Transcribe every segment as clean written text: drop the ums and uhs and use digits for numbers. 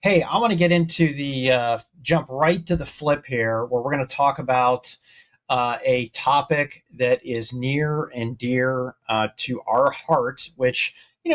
Hey, I want to get into the jump right to the flip here, where we're going to talk about a topic that is near and dear to our heart, which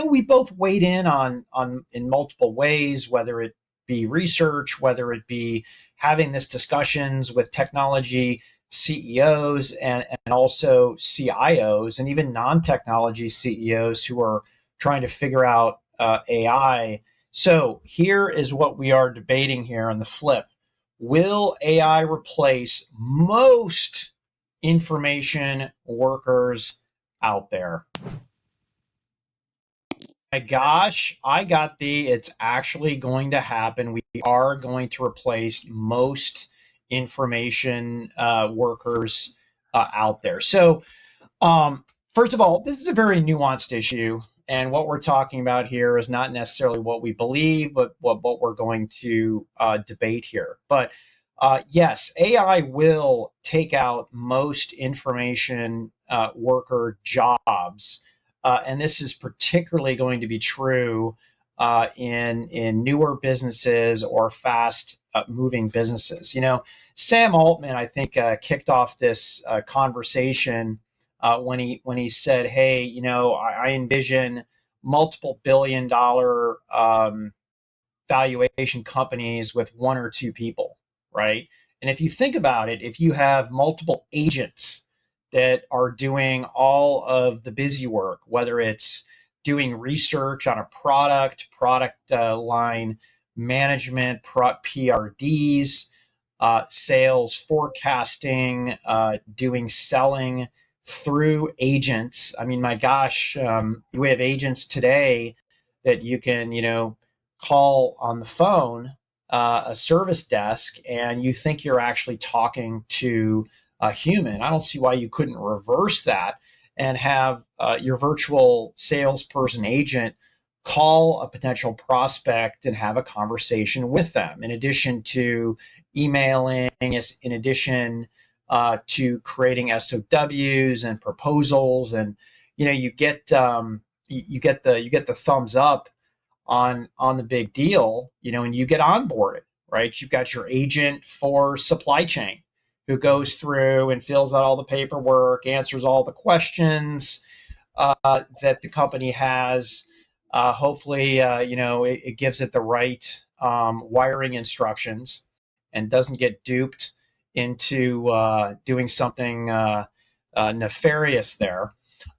we both weighed in on in multiple ways, whether it be research, whether it be having this discussions with technology CEOs and also CIOs and even non-technology CEOs who are trying to figure out AI. So here is what we are debating here on the flip. Will AI replace most information workers out there? My gosh, I got it's actually going to happen. We are going to replace most information workers out there. So first of all, this is a very nuanced issue. And what we're talking about here is not necessarily what we believe, but what we're going to debate here. But yes, AI will take out most information worker jobs. And this is particularly going to be true in newer businesses or fast moving businesses. Sam Altman, I think, kicked off this conversation when he said, "Hey, I envision multiple billion-dollar valuation companies with one or two people, right?" And if you think about it, if you have multiple agents that are doing all of the busy work, whether it's doing research on a product line management, PRDs, sales forecasting, doing selling through agents. I mean, my gosh, we have agents today that you can, call on the phone, a service desk, and you think you're actually talking to a human. I don't see why you couldn't reverse that and have your virtual salesperson agent call a potential prospect and have a conversation with them, in addition to emailing, in addition to creating SOWs and proposals, and you get you get the thumbs up on the big deal, and you get onboarded, right? You've got your agent for supply chain who goes through and fills out all the paperwork, answers all the questions that the company has. Hopefully, it gives it the right wiring instructions and doesn't get duped into doing something nefarious there.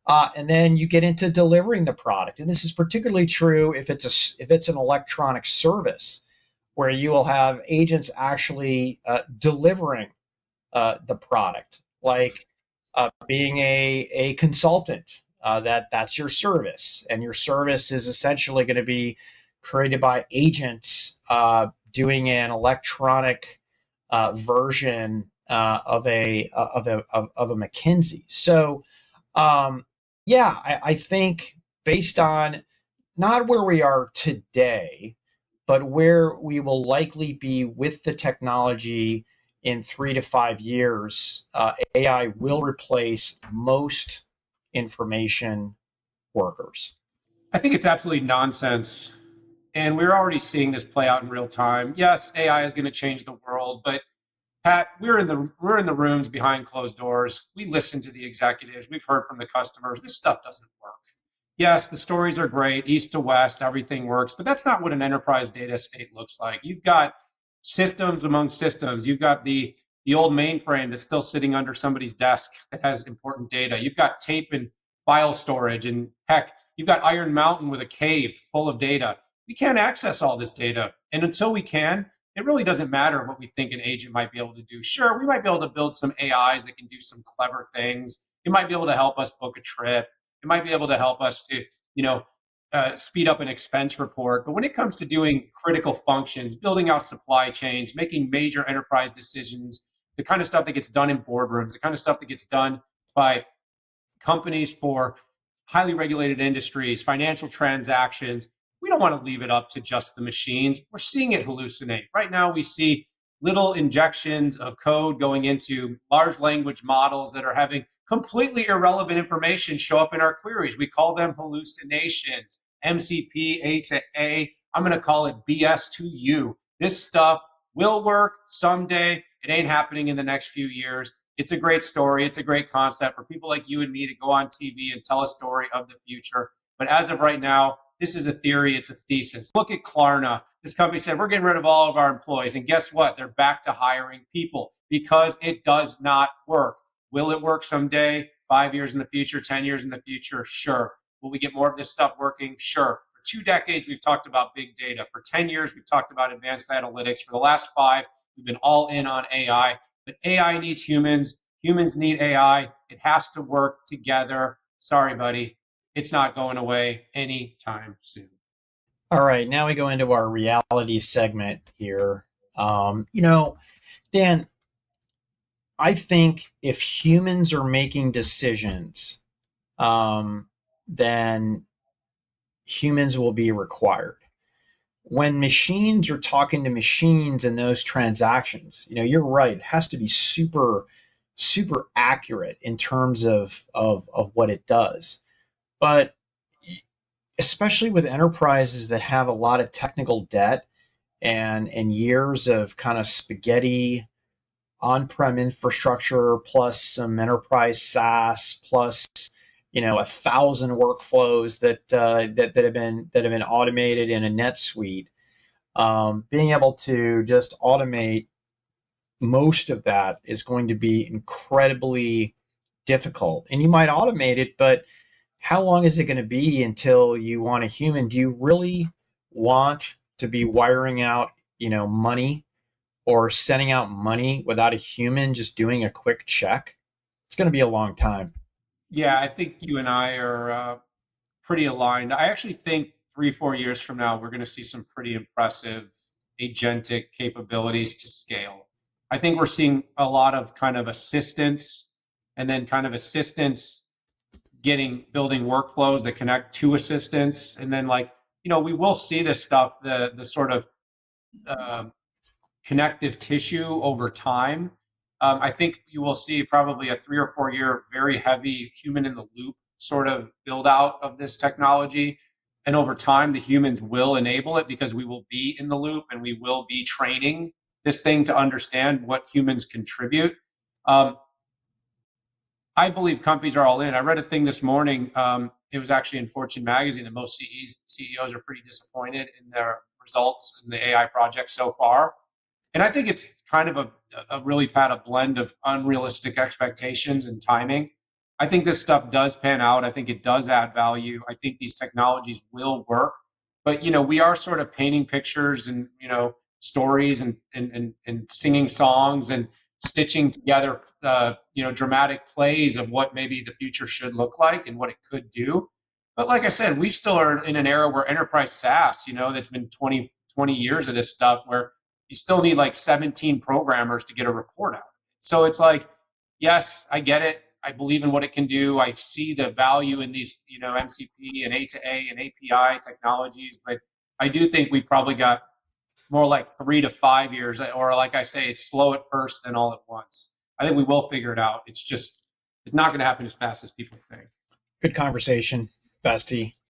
And then you get into delivering the product, and this is particularly true if it's an electronic service where you will have agents actually delivering the product, like being a consultant. That's your service, and your service is essentially going to be created by agents doing an electronic version of a McKinsey. So, yeah, I think based on not where we are today, but where we will likely be with the technology in 3 to 5 years, AI will replace most information workers. I think it's absolutely nonsense. And we're already seeing this play out in real time. Yes, AI is going to change the world, but Pat, we're in the rooms behind closed doors. We listen to the executives. We've heard from the customers. This stuff doesn't work. Yes, the stories are great, east to west, everything works, but that's not what an enterprise data estate looks like. You've got systems among systems. You've got the old mainframe that's still sitting under somebody's desk that has important data. You've got tape and file storage, and heck, you've got Iron Mountain with a cave full of data. We can't access all this data, and until we can, it really doesn't matter what we think an agent might be able to do. Sure, we might be able to build some AIs that can do some clever things. It might be able to help us book a trip. It might be able to help us to, speed up an expense report. But when it comes to doing critical functions, building out supply chains, making major enterprise decisions, the kind of stuff that gets done in boardrooms, the kind of stuff that gets done by companies for highly regulated industries, financial transactions, we don't want to leave it up to just the machines. We're seeing it hallucinate. Right now, we see little injections of code going into large language models that are having completely irrelevant information show up in our queries. We call them hallucinations, MCP A to A. I'm going to call it BS to you. This stuff will work someday. It ain't happening in the next few years. It's a great story. It's a great concept for people like you and me to go on TV and tell a story of the future. But as of right now, this is a theory. It's a thesis. Look at Klarna. This company said, we're getting rid of all of our employees. And guess what? They're back to hiring people because it does not work. Will it work someday? 5 years in the future, 10 years in the future? Sure. Will we get more of this stuff working? Sure. For 2 decades, we've talked about big data. For 10 years, we've talked about advanced analytics. For the last 5, we've been all in on AI. But AI needs humans. Humans need AI. It has to work together. Sorry, buddy. It's not going away anytime soon. All right, now we go into our reality segment here. You know, Dan, I think if humans are making decisions, then humans will be required. When machines are talking to machines in those transactions, you're right. It has to be super accurate in terms of what it does. But especially with enterprises that have a lot of technical debt and years of kind of spaghetti on-prem infrastructure plus some enterprise SaaS plus 1,000 workflows that have been automated in a NetSuite. Being able to just automate most of that is going to be incredibly difficult. And you might automate it, but how long is it going to be until you want a human? Do you really want to be wiring out, money or sending out money without a human just doing a quick check? It's going to be a long time. Yeah, I think you and I are pretty aligned. I actually think 3, 4 years from now, we're going to see some pretty impressive agentic capabilities to scale. I think we're seeing a lot of kind of assistance and then kind of assistance building workflows that connect to assistance. And then we will see this stuff, the sort of um, connective tissue over time. I think you will see probably a 3 or 4 year, very heavy human in the loop sort of build out of this technology. And over time, the humans will enable it because we will be in the loop and we will be training this thing to understand what humans contribute. Um, I believe companies are all in. I read a thing this morning. It was actually in Fortune magazine that most CEOs are pretty disappointed in their results in the AI project so far. And I think it's kind of a really bad a blend of unrealistic expectations and timing. I think this stuff does pan out. I think it does add value. I think these technologies will work. But we are sort of painting pictures and stories and singing songs and stitching together dramatic plays of what maybe the future should look like and what it could do. But like I said, we still are in an era where enterprise SaaS, that's been 20 years of this stuff where you still need like 17 programmers to get a report out. So it's like, yes, I get it. I believe in what it can do. I see the value in these, MCP and A to A and API technologies, but I do think we probably got more like 3 to 5 years, or like I say, it's slow at first, then all at once. I think we will figure it out. It's not going to happen as fast as people think. Good conversation, bestie.